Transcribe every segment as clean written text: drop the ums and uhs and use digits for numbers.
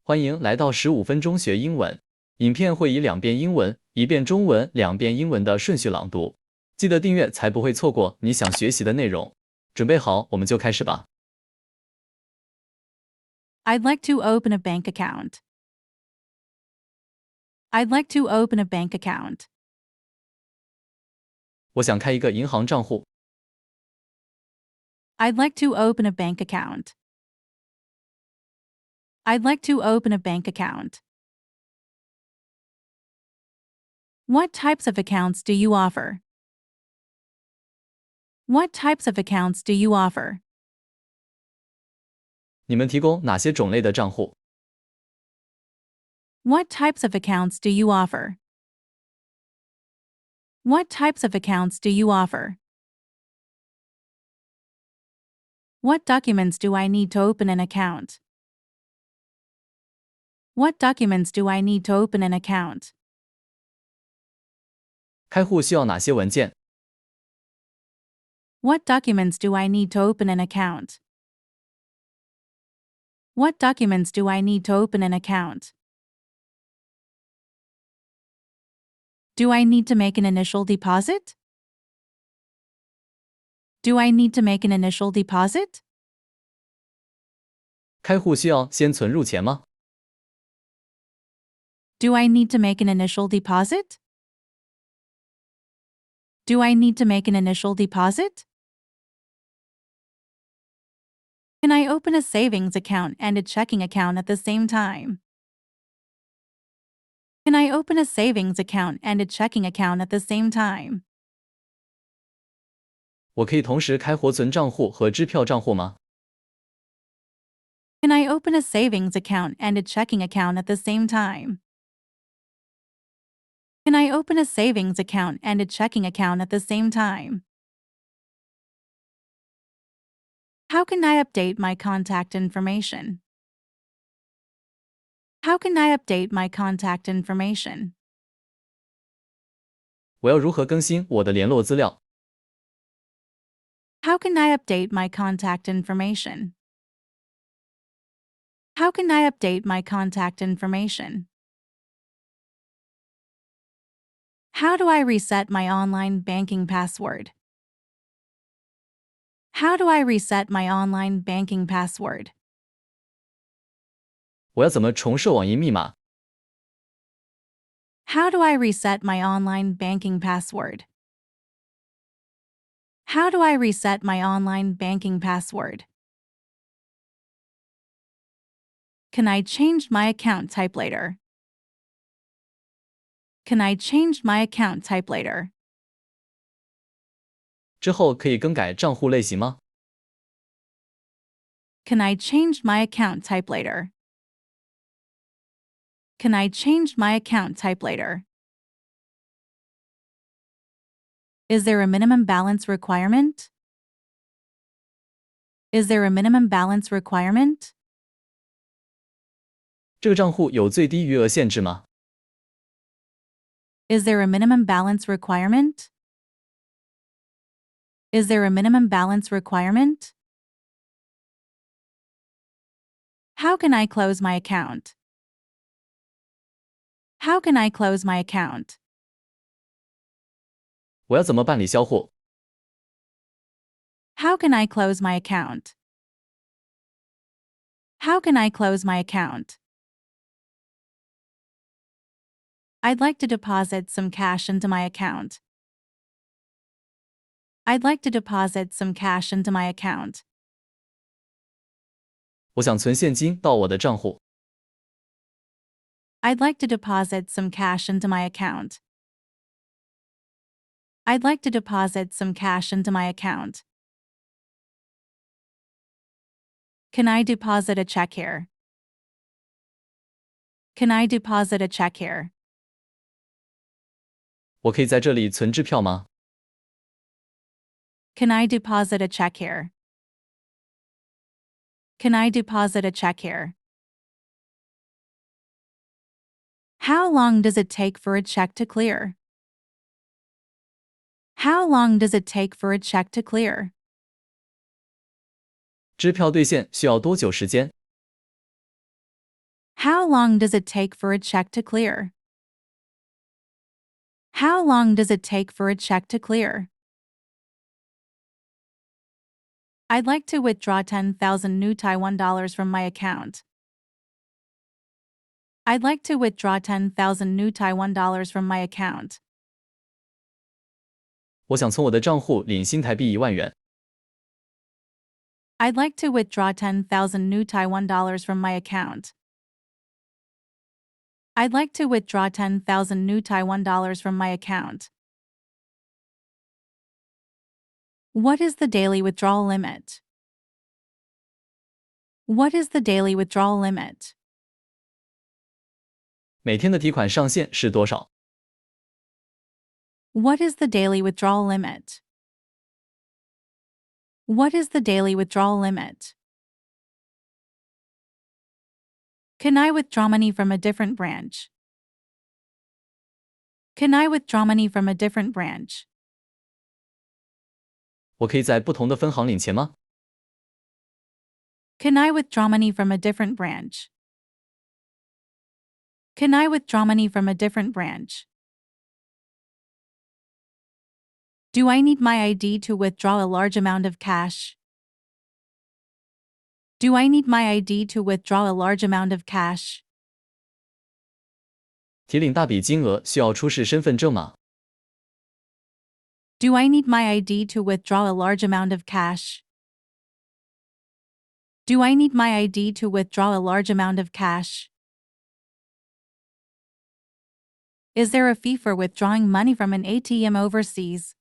欢迎来到15分钟学英文。影片会以2遍英文、1遍中文、2遍英文的顺序朗读。记得订阅才不会错过你想学习的内容。准备好，我们就开始吧。I'd like to open a bank account. I'd like to open a bank account. 我想开一个银行账户。I'd like to open a bank account. I'd like to open a bank account. What types of accounts do you offer? What types of accounts do you offer? 你们提供哪些种类的账户？ What types of accounts do you offer? What types of accounts do you offer? What documents do I need to open an account? What documents do I need to open an account? 开户需要哪些文件？ What documents do I need to open an account? What documents do I need to open an account? Do I need to make an initial deposit? Do I need to make an initial deposit? 开户需要先存入钱吗？ Do I need to make an initial deposit? Do I need to make an initial deposit? Can I open a savings account and a checking account at the same time? Can I open a savings account and a checking account at the same time? 我可以同时开活存账户和支票账户吗？ Can I open a savings account and a checking account at the same time? Can I open a savings account and a checking account at the same time? How can I update my contact information? How can I update my contact information? 我要如何更新我的联络资料？ How can I update my contact information? How can I update my contact information? How do I reset my online banking password? How do I reset my online banking password? 我要怎么重设网银密码？ How do I reset my online banking password? How do I reset my online banking password? Can I change my account type later? Can I change my account type later? 之后可以更改账户类型吗？ Can I change my account type later? Can I change my account type later? Is there a minimum balance requirement? Is there a minimum balance requirement? 这个账户有最低余额限制吗？ Is there a minimum balance requirement? Is there a minimum balance requirement? How can I close my account? How can I close my account? 我要怎么办理销户？ How can I close my account? How can I close my account? I'd like to deposit some cash into my account. I'd like to deposit some cash into my account. 我想存现金到我的账户。 I'd like to deposit some cash into my account. I'd like to deposit some cash into my account. Can I deposit a check here? Can I deposit a check here? 我可以在这里存支票吗？ Can I deposit a check here? Can I deposit a check here? How long does it take for a check to clear? How long does it take for a check to clear? 支票兑现需要多久时间？ How long does it take for a check to clear? How long does it take for a check to clear? I'd like to withdraw 10,000 new Taiwan dollars from my account. I'd like to withdraw 10,000 new Taiwan dollars from my account. 我想从我的账户领新台币1万元。I'd like to withdraw 10,000 new Taiwan dollars from my account. I'd like to withdraw 10,000 new Taiwan dollars from my account. What is the daily withdrawal limit? What is the daily withdrawal limit? 每天的提款上限是多少？ What is the daily withdrawal limit? What is the daily withdrawal limit? Can I withdraw money from a different branch? Can I withdraw money from a different branch? 我可以在不同的分行领钱吗？ Can I withdraw money from a different branch? Can I withdraw money from a different branch? Do I need my ID to withdraw a large amount of cash? Do I need my ID to withdraw a large amount of cash? 提领大笔金额需要出示身份证吗？ Do I need my ID to withdraw a large amount of cash? Do I need my ID to withdraw a large amount of cash? Is there a fee for withdrawing money from an ATM overseas?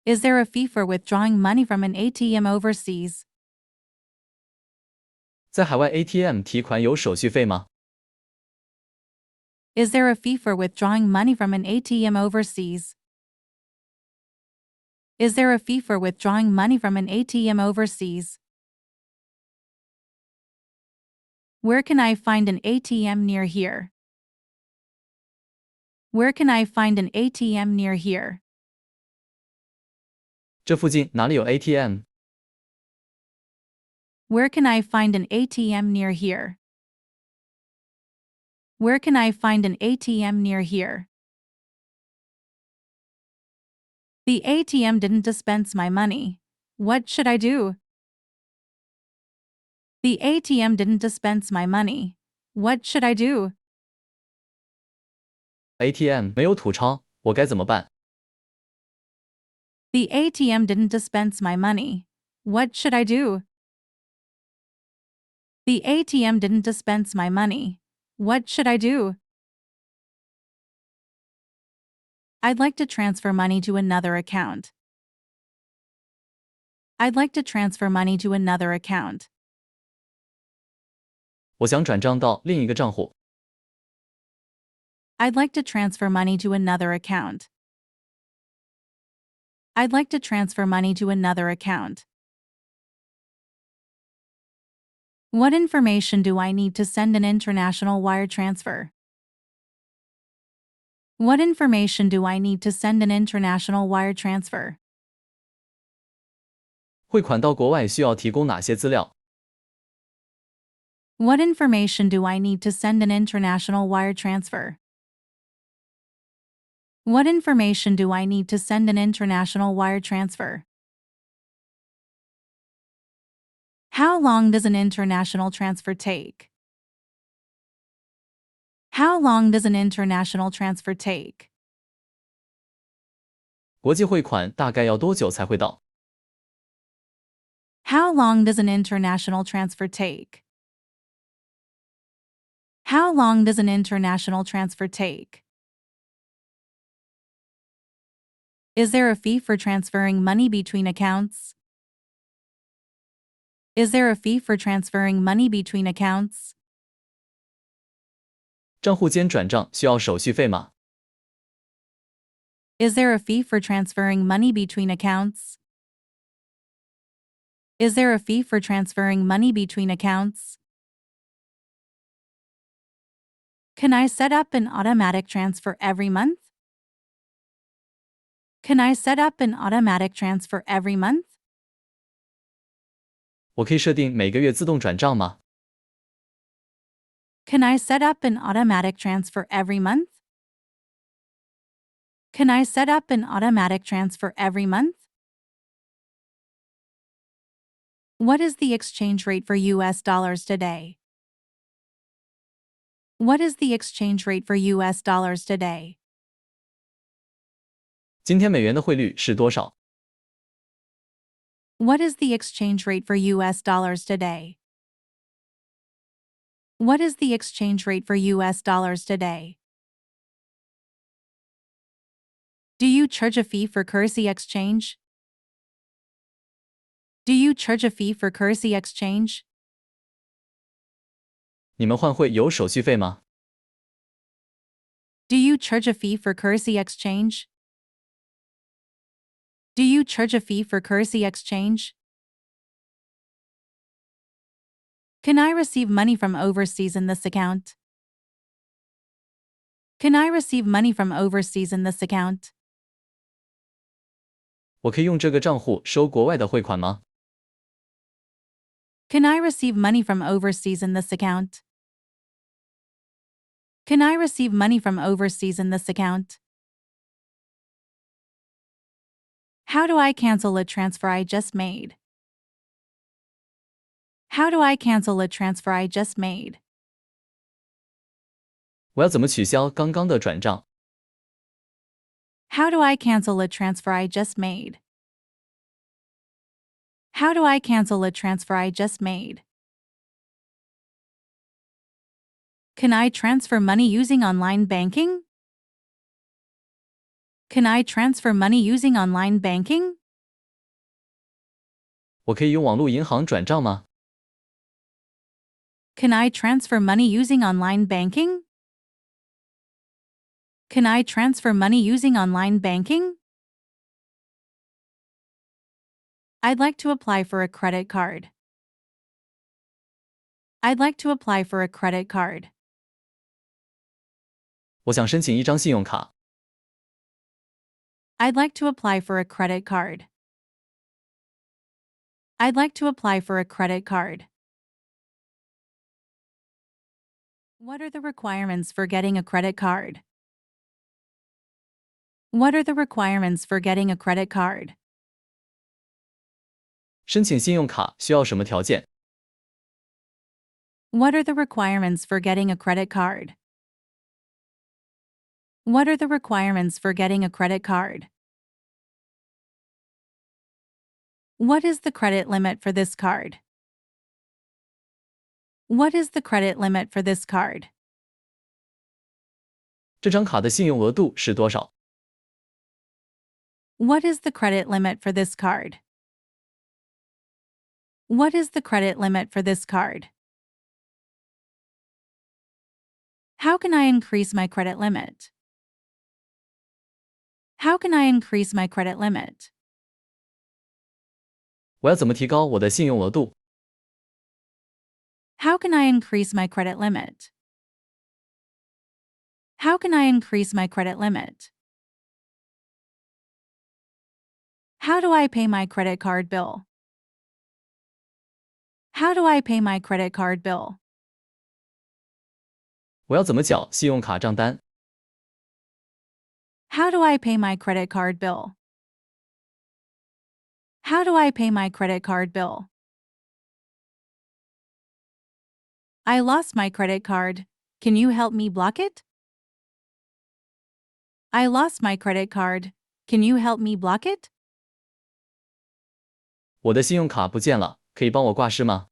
Is there a fee for withdrawing money from an ATM overseas? 在海外 ATM 提款有手续费吗？ Is there a fee for withdrawing money from an ATM overseas? Is there a fee for withdrawing money from an ATM overseas? Where can I find an ATM near here? Where can I find an ATM near here? 这附近哪里有 ATM？ Where can I find an ATM near here? Where can I find an ATM near here? The ATM didn't dispense my money. What should I do? The ATM didn't dispense my money. What should I do? ATM 没有吐钞，我该怎么办？ The ATM didn't dispense my money. What should I do? The ATM didn't dispense my money. What should I do? I'd like to transfer money to another account. I'd like to transfer money to another account. 我想转账到另一个账户。 I'd like to transfer money to another account. I'd like to transfer money to another account. What information do I need to send an international wire transfer? What information do I need to send an international wire transfer? 汇款到国外需要提供哪些资料？ What information do I need to send an international wire transfer? What information do I need to send an international wire transfer? How long does an international transfer take? How long does an international transfer take? 国际汇款大概要多久才会到？ How long does an international transfer take? How long does an international transfer take? Is there a fee for transferring money between accounts? Is there a fee for transferring money between accounts? 账户间转账需要手续费吗？ Is there a fee for transferring money between accounts? Is there a fee for transferring money between accounts? Can I set up an automatic transfer every month? Can I set up an automatic transfer every month? 我可以设定每个月自动转账吗？ Can I set up an automatic transfer every month? Can I set up an automatic transfer every month? What is the exchange rate for US dollars today? What is the exchange rate for US dollars today? 今天美元的汇率是多少？ What is the exchange rate for US dollars today? What is the exchange rate for US dollars today? Do you charge a fee for currency exchange? Do you charge a fee for currency exchange? 你们换汇有手续费吗？ Do you charge a fee for currency exchange? Do you charge a fee for currency exchange? Can I receive money from overseas in this account? Can I receive money from overseas in this account? 我可以用这个账户收国外的汇款吗？ Can I receive money from overseas in this account? Can I receive money from overseas in this account? How do I cancel a transfer I just made? How do I cancel a transfer I just made? 我要怎么取消刚刚的转账？ How do I cancel a transfer I just made? How do I cancel a transfer I just made? Can I transfer money using online banking? Can I transfer money using online banking? 我可以用网络银行转账吗？ Can I transfer money using online banking? Can I transfer money using online banking? I'd like to apply for a credit card. I'd like to apply for a credit card. 我想申请一张信用卡。 I'd like to apply for a credit card. I'd like to apply for a credit card. What are the requirements for getting a credit card? What are the requirements for getting a credit card? 申请信用卡需要什么条件？ What are the requirements for getting a credit card? What are the requirements for getting a credit card? What is the credit limit for this card? What is the credit limit for this card? 这张卡的信用额度是多少？ What is the credit limit for this card? What is the credit limit for this card? How can I increase my credit limit? How can I increase my credit limit? 我要怎么提高我的信用额度？ How can I increase my credit limit? How can I increase my credit limit? How do I pay my credit card bill? How do I pay my credit card bill? 我要怎么缴信用卡账单？ How do I pay my credit card bill? How do I pay my credit card bill? I lost my credit card. Can you help me block it? I lost my credit card. Can you help me block it? 我的信用卡不见了，可以帮我挂失吗？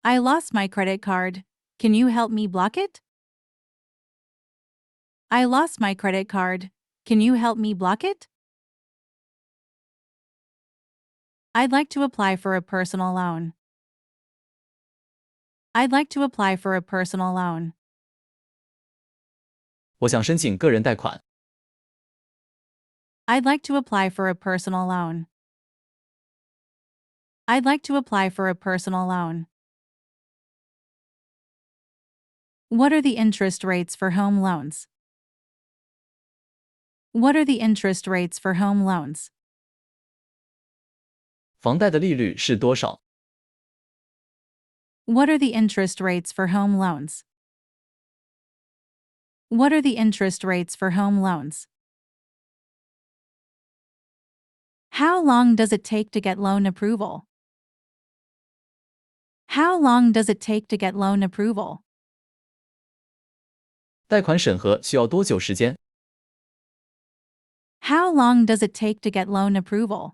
I lost my credit card. Can you help me block it? I lost my credit card. Can you help me block it? I'd like to apply for a personal loan. I'd like to apply for a personal loan. 我想申请个人贷款。 I'd like to apply for a personal loan. I'd like to apply for a personal loan. What are the interest rates for home loans? What are the interest rates for home loans? 房贷的利率是多少？ What are the interest rates for home loans? What are the interest rates for home loans? How long does it take to get loan approval? How long does it take to get loan approval? 贷款审核需要多久时间？ How long does it take to get loan approval?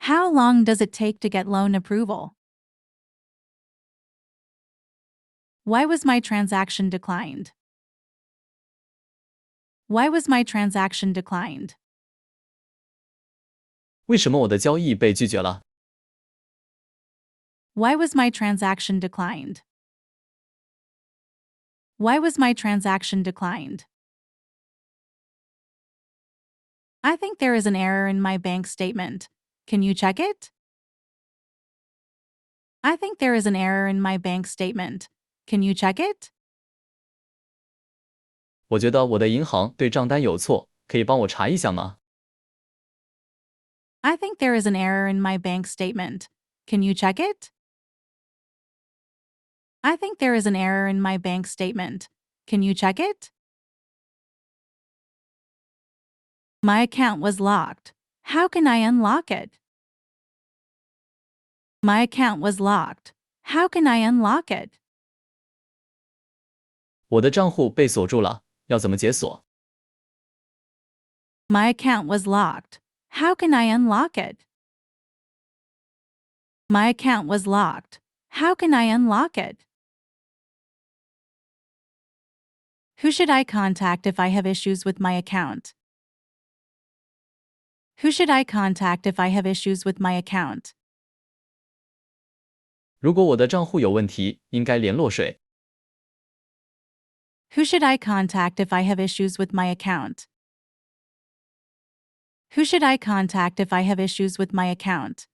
How long does it take to get loan approval? Why was my transaction declined? Why was my transaction declined? 为什么我的交易被拒绝了？ Why was my transaction declined? Why was my transaction declined? I think there is an error in my bank statement. Can you check it? I think there is an error in my bank statement. Can you check it? 我觉得我的银行对账单有错，可以帮我查一下吗？ I think there is an error in my bank statement. Can you check it? I think there is an error in my bank statement. Can you check it? My account was locked. How can I unlock it? My account was locked. How can I unlock it? 我的账户被锁住了，要怎么解锁？ My account was locked. How can I unlock it? My account was locked. How can I unlock it? Who should I contact if I have issues with my account? Who should I contact if I have issues with my account? 如果我的账户有问题，应该联络谁？ Who should I contact if I have issues with my account? Who should I contact if I have issues with my account?